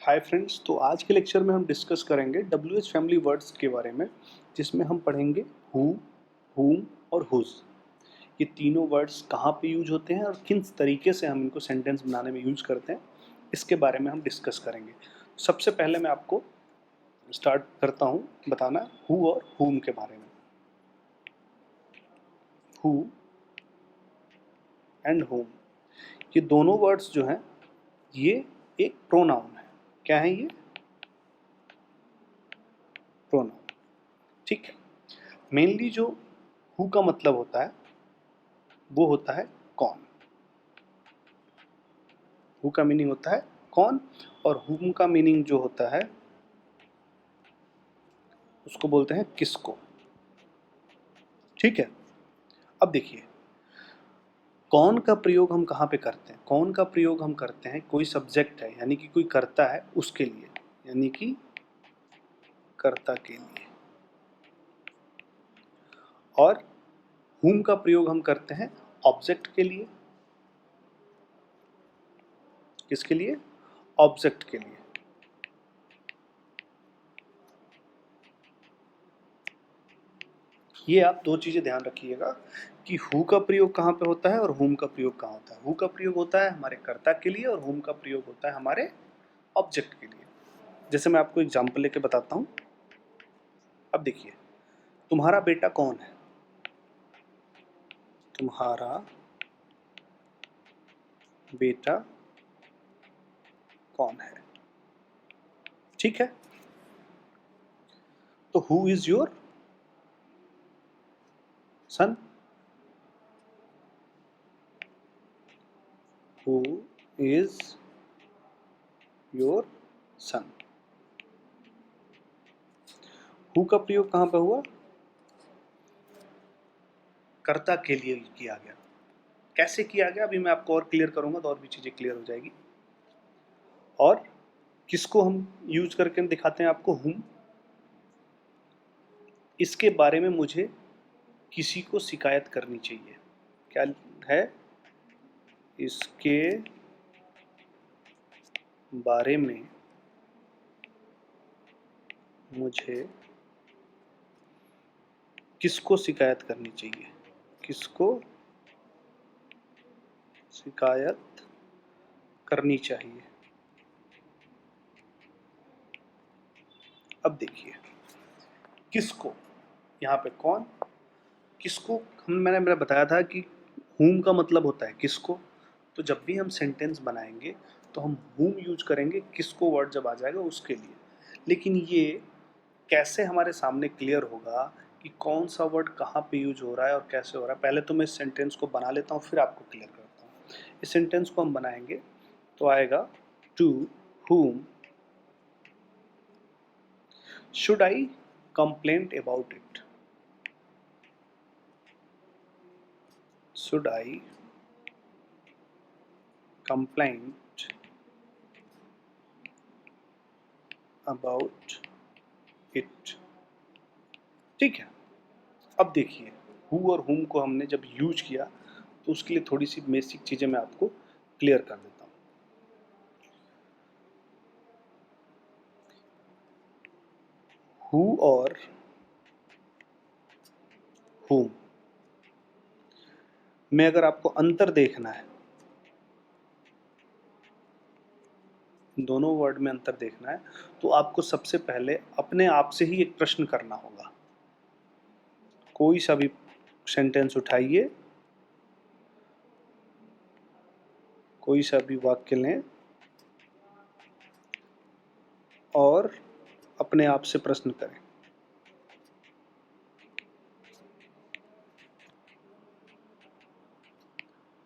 Hi friends, तो आज के लेक्चर में हम डिस्कस करेंगे WH फैमिली वर्ड्स के बारे में, जिसमें हम पढ़ेंगे हु, whom और whose। ये तीनों वर्ड्स कहाँ पे यूज होते हैं और किन तरीके से हम इनको सेंटेंस बनाने में यूज करते हैं, इसके बारे में हम डिस्कस करेंगे। सबसे पहले मैं आपको स्टार्ट करता हूँ बताना हु और whom के बारे में। हु एंड whom, ये दोनों वर्ड्स जो हैं ये एक प्रोनाउन है। क्या है ये? प्रोनाउन। ठीक है। मेनली जो हु का मतलब होता है वो होता है कौन। हु का मीनिंग होता है कौन, और हुम का मीनिंग जो होता है उसको बोलते हैं किसको। ठीक है। अब देखिए, कौन का प्रयोग हम कहाँ पे करते हैं? कौन का प्रयोग हम करते हैं कोई सब्जेक्ट है यानी कि कोई कर्ता है उसके लिए, यानी कि कर्ता के लिए। और हुम का प्रयोग हम करते हैं ऑब्जेक्ट के लिए। किसके लिए? ऑब्जेक्ट के लिए। ये आप दो चीजें ध्यान रखिएगा कि हु का प्रयोग कहाँ पे होता है और हुम का प्रयोग कहाँ होता है। हु का प्रयोग होता है हमारे कर्ता के लिए और हुम का प्रयोग होता है हमारे ऑब्जेक्ट के लिए। जैसे मैं आपको एग्जांपल लेके बताता हूँ। अब देखिए, तुम्हारा बेटा कौन है? तुम्हारा बेटा कौन है? ठीक है। तो who is your son? Who is your son. Who का प्रयोग कहाँ पे हुआ? कर्ता के लिए किया गया। कैसे किया गया अभी मैं आपको और क्लियर करूंगा तो और भी चीजें क्लियर हो जाएगी। और किसको हम यूज करके दिखाते हैं आपको? हुम। इसके बारे में मुझे किसी को शिकायत करनी चाहिए। क्या है? इसके बारे में मुझे किसको शिकायत करनी चाहिए? किसको शिकायत करनी चाहिए? अब देखिए, किसको, यहाँ पे कौन, किसको मैंने बताया था कि हुम का मतलब होता है किसको। तो जब भी हम सेंटेंस बनाएंगे तो हम हुम यूज करेंगे किसको वर्ड जब आ जाएगा उसके लिए। लेकिन ये कैसे हमारे सामने क्लियर होगा कि कौन सा वर्ड कहाँ पे यूज हो रहा है और कैसे हो रहा है? पहले तो मैं इस सेंटेंस को बना लेता हूँ फिर आपको क्लियर करता हूँ। इस सेंटेंस को हम बनाएंगे तो आएगा to whom should I complain about it? Should I complain about it? ठीक है। अब देखिए, हु और हुम को हमने जब यूज किया तो उसके लिए थोड़ी सी बेसिक चीजें मैं आपको क्लियर कर देता हूँ। हु और हुम में अगर आपको अंतर देखना है, दोनों वर्ड में अंतर देखना है, तो आपको सबसे पहले अपने आप से ही एक प्रश्न करना होगा। कोई सा भी सेंटेंस उठाइए, कोई सा भी वाक्य लें और अपने आप से प्रश्न करें।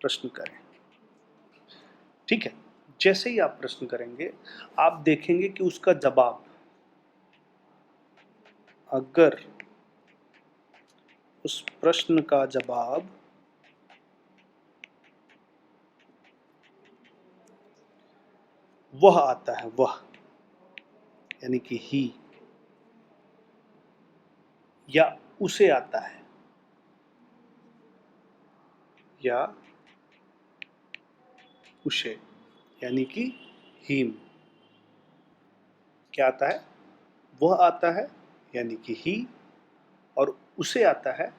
प्रश्न करें। ठीक है। जैसे ही आप प्रश्न करेंगे आप देखेंगे कि उसका जवाब, अगर उस प्रश्न का जवाब वह आता है, वह यानी कि ही, या उसे आता है, या उसे यानी कि हिम, क्या आता है? वह आता है यानी कि ही, और उसे आता है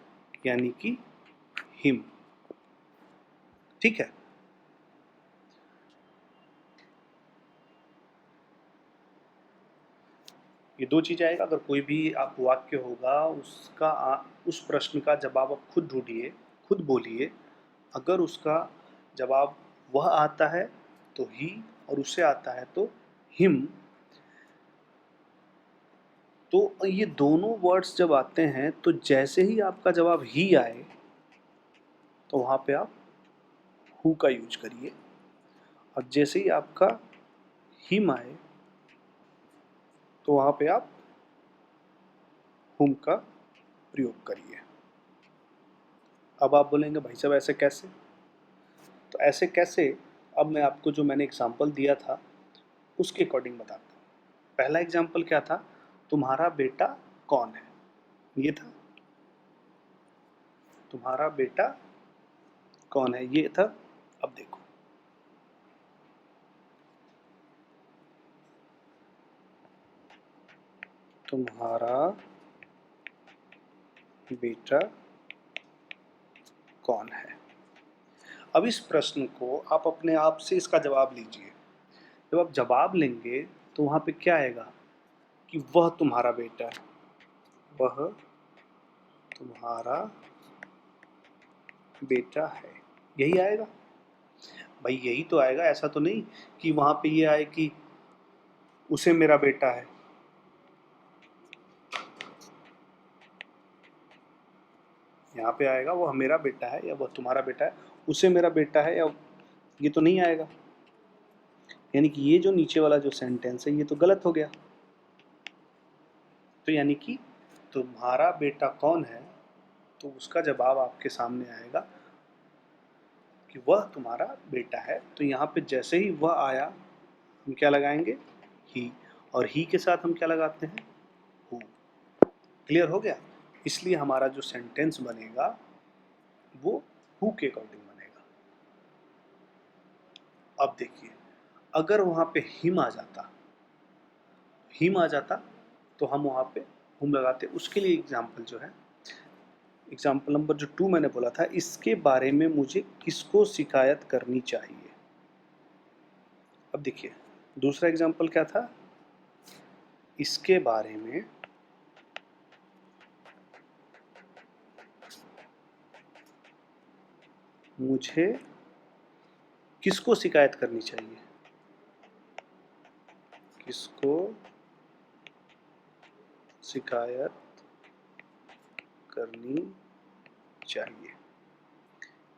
यानी कि हिम। ठीक है। ये दो चीज़ आएगा। अगर कोई भी आप वाक्य होगा उसका उस प्रश्न का जवाब आप खुद ढूंढिए, खुद बोलिए। अगर उसका जवाब वह आता है तो ही, और उसे आता है तो हिम। तो ये दोनों वर्ड्स जब आते हैं तो जैसे ही आपका जवाब ही आए तो वहाँ पे आप हु का यूज करिए, और जैसे ही आपका हिम आए तो वहाँ पे आप हुम का प्रयोग करिए। अब आप बोलेंगे भाई साहब ऐसे कैसे? तो ऐसे कैसे, अब मैं आपको जो मैंने एग्जाम्पल दिया था उसके अकॉर्डिंग बताता हूँ। पहला एग्जाम्पल क्या था? तुम्हारा बेटा कौन है, ये था। तुम्हारा बेटा कौन है, ये था। अब देखो, तुम्हारा बेटा कौन है। अब इस प्रश्न को आप अपने आप से इसका जवाब लीजिए। जब आप जवाब लेंगे तो वहाँ पे क्या आएगा कि वह तुम्हारा बेटा है, वह तुम्हारा बेटा है, यही आएगा। भाई यही तो आएगा, ऐसा तो नहीं कि वहाँ पे ये आए कि उसे मेरा बेटा है। यहाँ पे आएगा वह मेरा बेटा है या वह तुम्हारा बेटा है, उसे मेरा बेटा है, या ये तो नहीं आएगा। यानी कि ये जो नीचे वाला जो सेंटेंस है ये तो गलत हो गया। तो यानी कि तुम्हारा बेटा कौन है, तो उसका जवाब आपके सामने आएगा कि वह तुम्हारा बेटा है। तो यहाँ पे जैसे ही वह आया हम क्या लगाएंगे? ही। और ही के साथ हम क्या लगाते हैं? हु। क्लियर हो गया? इसलिए हमारा जो सेंटेंस बनेगा वो हु के अकॉर्डिंग बनेगा। अब देखिए, अगर वहाँ पे हिम आ जाता तो हम वहाँ पे हुम लगाते। उसके लिए एग्जाम्पल जो है, एग्जाम्पल नंबर जो 2 मैंने बोला था, इसके बारे में मुझे किसको शिकायत करनी चाहिए। अब देखिए, दूसरा एग्जाम्पल क्या था? इसके बारे में मुझे किसको शिकायत करनी चाहिए, किसको शिकायत करनी चाहिए।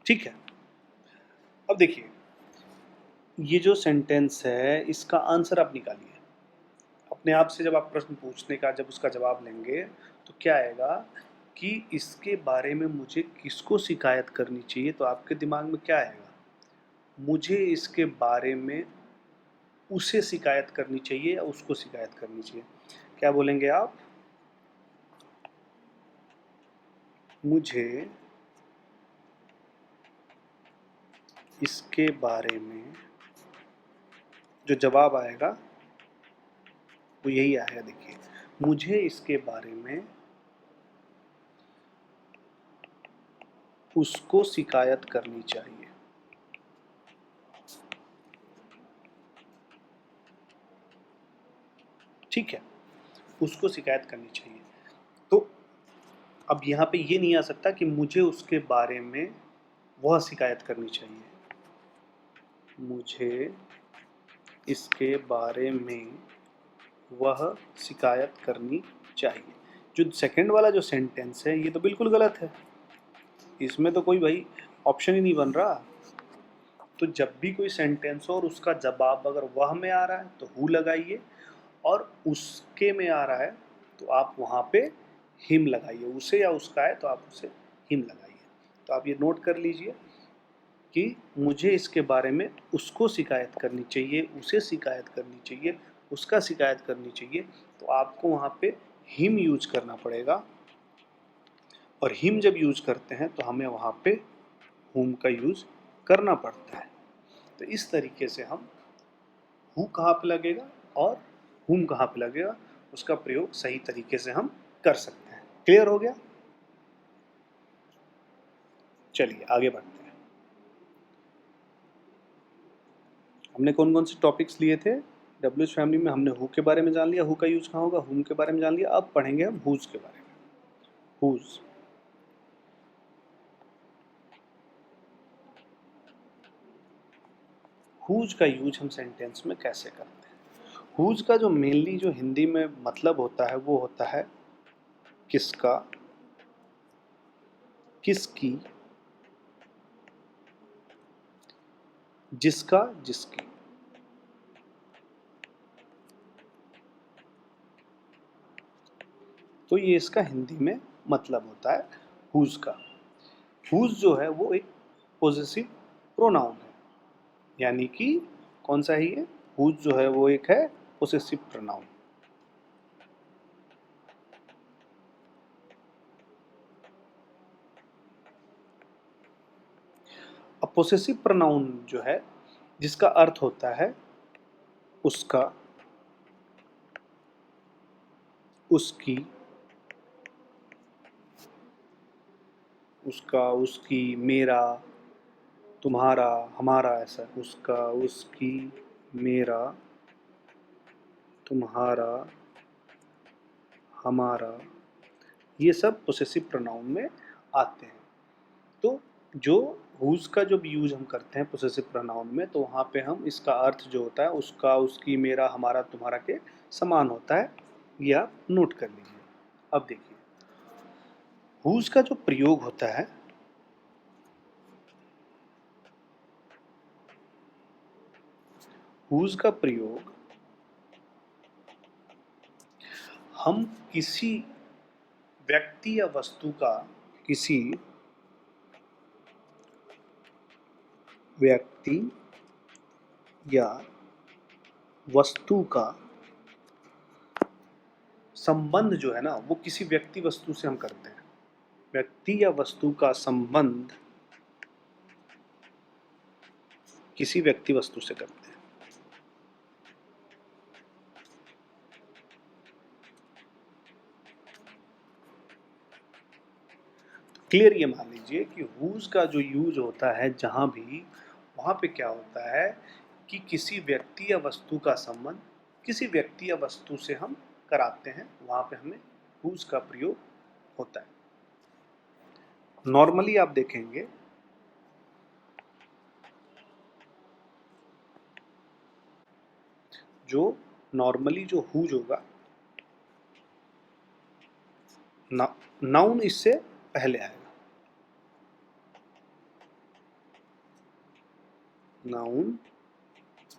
ठीक है। अब देखिए, ये जो सेंटेंस है इसका आंसर आप निकालिए अपने आप से। जब आप प्रश्न पूछने का जब उसका जवाब लेंगे तो क्या आएगा कि इसके बारे में मुझे किसको शिकायत करनी चाहिए, तो आपके दिमाग में क्या आएगा? मुझे इसके बारे में उसे शिकायत करनी चाहिए या उसको शिकायत करनी चाहिए। क्या बोलेंगे आप? मुझे इसके बारे में, जो जवाब आएगा वो यही आएगा। देखिए, मुझे इसके बारे में उसको शिकायत करनी चाहिए। ठीक है, उसको शिकायत करनी चाहिए। तो अब यहाँ पे ये नहीं आ सकता कि मुझे उसके बारे में वह शिकायत करनी चाहिए। मुझे इसके बारे में वह शिकायत करनी चाहिए। जो सेकंड वाला जो सेंटेंस है ये तो बिल्कुल गलत है, इसमें तो कोई भाई ऑप्शन ही नहीं बन रहा। तो जब भी कोई सेंटेंस हो और उसका जवाब अगर वह में आ रहा है तो हु लगाइए, और उसके में आ रहा है तो आप वहाँ पे हिम लगाइए। उसे या उसका है तो आप उसे हिम लगाइए। तो आप ये नोट कर लीजिए कि मुझे इसके बारे में उसको शिकायत करनी चाहिए, उसे शिकायत करनी चाहिए, उसका शिकायत करनी चाहिए। तो आपको वहाँ पे हिम यूज करना पड़ेगा, और हिम जब यूज करते हैं तो हमें वहाँ पे हुम का यूज करना पड़ता है। तो इस तरीके से हम हु कहाँ पे लगेगा और whom कहाँ पे लगेगा, उसका प्रयोग सही तरीके से हम कर सकते हैं। क्लियर हो गया? चलिए आगे बढ़ते हैं। हमने कौन कौन से टॉपिक्स लिए थे? डब्ल्यूएच फैमिली में हमने हु के बारे में जान लिया, हु का यूज कहाँ होगा, हुम के बारे में जान लिया। अब पढ़ेंगे हम हुज के बारे में। हुज, हुज का यूज हम सेंटेंस में कैसे करते हैं? हुज का जो मेनली जो हिंदी में मतलब होता है वो होता है किसका, किसकी, जिसका, जिसकी। तो ये इसका हिंदी में मतलब होता है हुज का। हुज जो है वो एक पोजेसिव प्रोनाउन है, यानी कि कौन सा है ये? हुज जो है वो एक है पोजेसिव प्रोनाउन। अब पोसेसिव प्रोनाउन जो है जिसका अर्थ होता है उसका, उसकी, उसका, उसकी, मेरा, तुम्हारा, हमारा, ऐसा उसका, उसकी, मेरा, तुम्हारा, हमारा, ये सब पोसेसिव प्रोनाउन में आते हैं। तो जो हुज का जब यूज हम करते हैं पोसेसिव प्रोनाउन में, तो वहाँ पे हम इसका अर्थ जो होता है उसका, उसकी, मेरा, हमारा, तुम्हारा के समान होता है। ये आप नोट कर लीजिए। अब देखिए हुज का जो प्रयोग होता है, हुज का प्रयोग हम किसी व्यक्ति या वस्तु का, किसी व्यक्ति या वस्तु का संबंध जो है ना वो किसी व्यक्ति वस्तु से हम करते हैं। व्यक्ति या वस्तु का संबंध किसी व्यक्ति वस्तु से करते हैं। क्लियर? ये मान लीजिए कि हुज का जो यूज होता है जहां भी, वहां पे क्या होता है कि किसी व्यक्ति या वस्तु का संबंध किसी व्यक्ति या वस्तु से हम कराते हैं, वहां पे हमें हुज का प्रयोग होता है। नॉर्मली आप देखेंगे जो नॉर्मली जो हुज होगा, नाउन इससे पहले आएगा। नाउन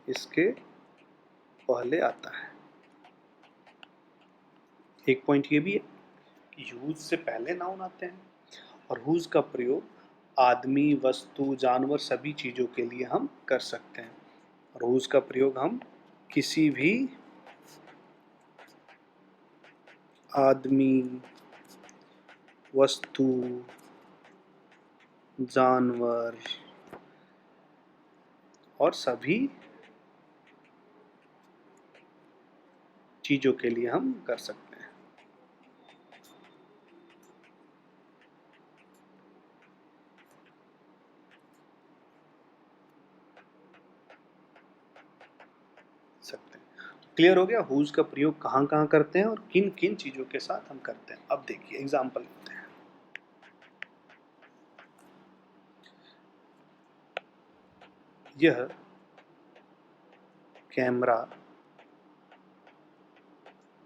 इसके पहले आता है। एक पॉइंट ये भी है कि यूज से पहले नाउन आते हैं, और हुज का प्रयोग आदमी, वस्तु, जानवर सभी चीज़ों के लिए हम कर सकते हैं। और हुज का प्रयोग हम किसी भी आदमी, वस्तु, जानवर और सभी चीज़ों के लिए हम कर सकते हैं। क्लियर हो गया हुज का प्रयोग कहाँ कहाँ करते हैं और किन किन चीज़ों के साथ हम करते हैं। अब देखिए एग्जाम्पल लेते हैं। यह कैमरा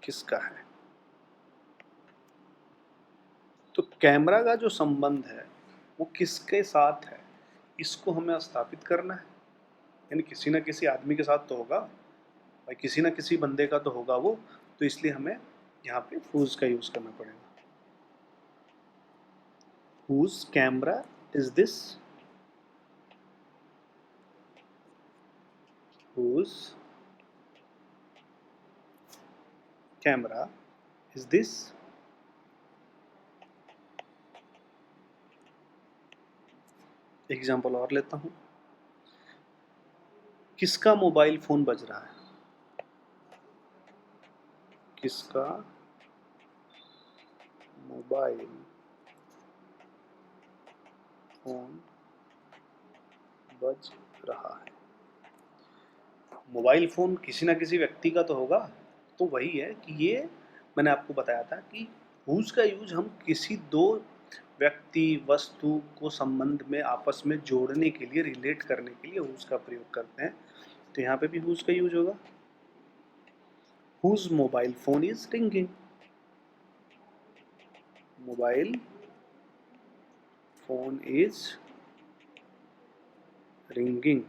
किसका है? तो कैमरा का जो संबंध है वो किसके साथ है, इसको हमें स्थापित करना है। यानी किसी न किसी आदमी के साथ तो होगा भाई, किसी न किसी बंदे का तो होगा वो। तो इसलिए हमें यहाँ पे हुज का यूज करना पड़ेगा। Whose camera is this? Whose camera is this? Example और लेता हूँ। किसका मोबाइल फोन बज रहा है? किसका मोबाइल फोन बज रहा है। मोबाइल फ़ोन किसी ना किसी व्यक्ति का तो होगा, तो वही है कि ये मैंने आपको बताया था कि हुज़ का यूज़ हम किसी दो व्यक्ति वस्तु को संबंध में आपस में जोड़ने के लिए, रिलेट करने के लिए हुज़ का प्रयोग करते हैं। तो यहाँ पे भी हुज़ का यूज होगा। Who's mobile phone is ringing. Mobile phone is ringing.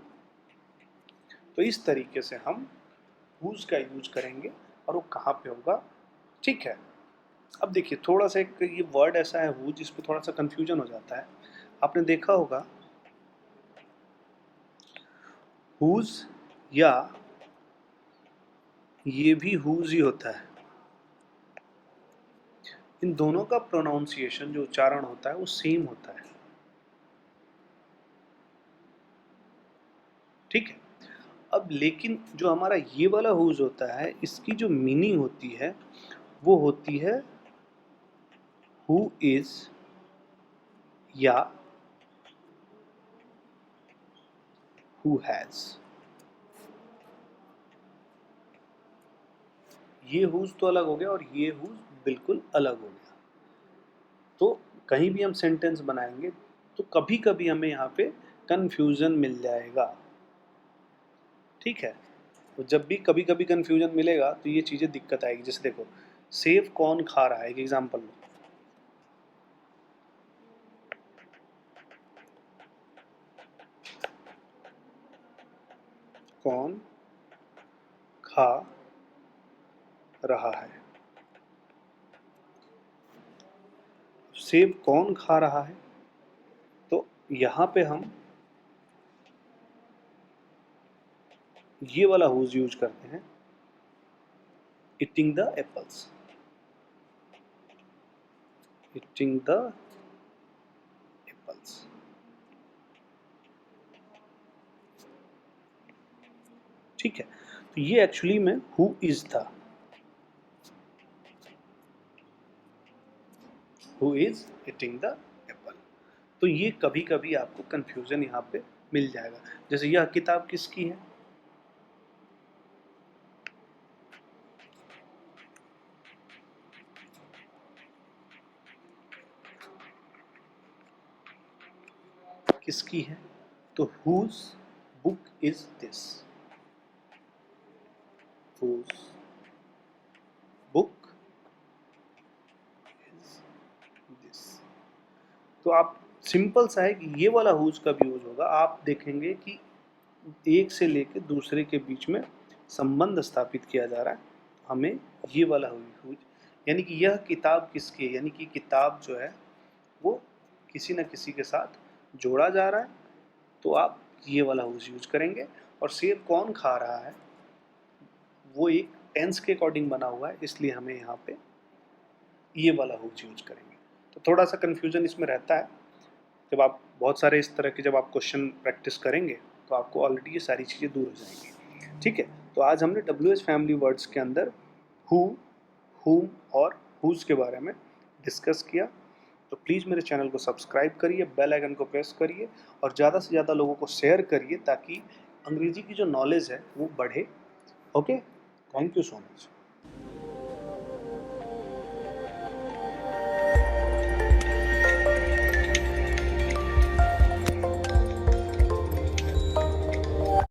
तो इस तरीके से हम हुज़ का यूज करेंगे और वो कहाँ पे होगा, ठीक है। अब देखिए थोड़ा सा एक ये वर्ड ऐसा है हु जिस पे थोड़ा सा कंफ्यूजन हो जाता है। आपने देखा होगा हुज या ये भी हुज ही होता है। इन दोनों का प्रोनाउंसिएशन जो उच्चारण होता है वो सेम होता है, ठीक है। अब लेकिन जो हमारा ये वाला हुज होता है इसकी जो मीनिंग होती है वो होती है हु इज या हु हैज। ये हुज तो अलग हो गया और ये हुज बिल्कुल अलग हो गया। तो कहीं भी हम सेंटेंस बनाएंगे तो कभी कभी हमें यहाँ पे कंफ्यूजन मिल जाएगा, ठीक है। तो जब भी कभी कभी कंफ्यूजन मिलेगा तो ये चीज़ें दिक्कत आएगी। जैसे देखो सेब कौन खा रहा है, एक एग्जांपल लो। कौन खा रहा है, सेब कौन खा रहा है। तो यहाँ पे हम ये वाला हुज यूज करते हैं, eating the apples. Eating the apples, ठीक है। तो ये एक्चुअली में हु इज था, who is eating the Apple. तो ये कभी कभी आपको कंफ्यूजन यहाँ पे मिल जाएगा। जैसे यह किताब किसकी है, किसकी है, तो whose book is this, whose book is this. तो आप सिंपल सा है कि ये वाला हुज कब यूज होगा, आप देखेंगे कि एक से लेकर दूसरे के बीच में संबंध स्थापित किया जा रहा है, हमें ये वाला हुज, यानी कि यह किताब किसकी है, यानी कि किताब जो है वो किसी न किसी के साथ जोड़ा जा रहा है, तो आप ये वाला हुज यूज करेंगे। और सेब कौन खा रहा है वो एक टेंस के अकॉर्डिंग बना हुआ है, इसलिए हमें यहाँ पे ये वाला हुज यूज करेंगे। तो थोड़ा सा कन्फ्यूजन इसमें रहता है। जब आप बहुत सारे इस तरह के जब आप क्वेश्चन प्रैक्टिस करेंगे तो आपको ऑलरेडी ये सारी चीज़ें दूर हो जाएंगी, ठीक है। तो आज हमने WH फैमिली वर्ड्स के अंदर हु, हुम और हुज के बारे में डिस्कस किया। तो प्लीज़ मेरे चैनल को सब्सक्राइब करिए, बेल आइकन को प्रेस करिए और ज़्यादा से ज़्यादा लोगों को शेयर करिए ताकि अंग्रेजी की जो नॉलेज है वो बढ़े। Okay, thank you so much.